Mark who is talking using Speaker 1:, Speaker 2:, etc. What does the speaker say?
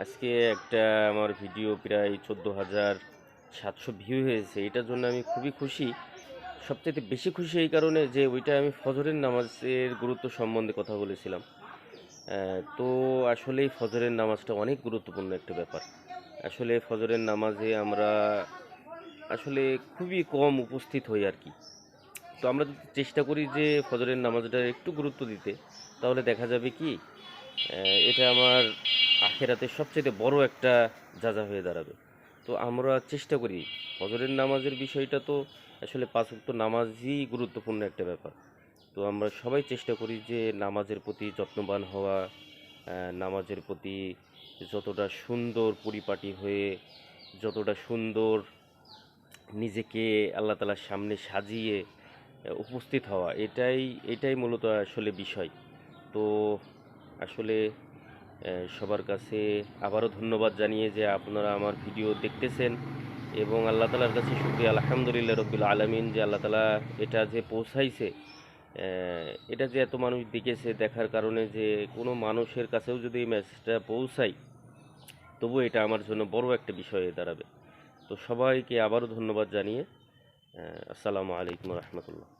Speaker 1: আজকে একটা আমার ভিডিও প্রায় 14,700 ভিউ হয়েছে। এটার জন্য আমি খুবই খুশি। সবচাইতে বেশি খুশি এই কারণে যে ওইটা আমি ফজরের নামাজের গুরুত্ব সম্বন্ধে কথা বলেছিলাম। তো আসলেই ফজরের নামাজটা অনেক গুরুত্বপূর্ণ একটা ব্যাপার। আসলে ফজরের নামাজে আমরা আসলে খুবই কম উপস্থিত হই আর কি। তো আমরা যদি চেষ্টা করি যে ফজরের নামাজটা একটু গুরুত্ব দিতে, তাহলে দেখা যাবে কি এটা আমার আখেরাতে সবচেয়ে বড় একটা যাজা হয়ে দাঁড়াবে। তো আমরা চেষ্টা করি ফজরের নামাজের বিষয়টা তো আসলে পাঁচ ওয়াক্ত নামাজই গুরুত্বপূর্ণ একটা ব্যাপার। তো আমরা সবাই চেষ্টা করি যে নামাজের প্রতি যত্নবান হওয়া, নামাজের প্রতি যতটা সুন্দর পরিপাটি হয়ে, যতটা সুন্দর নিজেকে আল্লাহ তাআলার সামনে সাজিয়ে উপস্থিত হওয়া, এটাই মূলত আসলে বিষয়। তো আসলে সবার কাছে আবারও ধন্যবাদ জানিয়ে যে আপনারা আমার ভিডিও দেখতেছেন, এবং আল্লাহ তালার কাছে শুকরিয়া আলহামদুলিল্লাহ রব্বিল আলামিন যে আল্লাহ তালা এটা যে পৌঁছাইছে, এটা যে এত মানুষ দেখেছে, দেখার কারণে যে কোনো মানুষের কাছেও যদি এই মেসেজটা পৌঁছায়, তবু এটা আমার জন্য বড় একটা বিষয় হয়ে দাঁড়াবে। তো সবাইকে আবারও ধন্যবাদ জানিয়ে আসসালামু আলাইকুম রহমতুল্লাহ।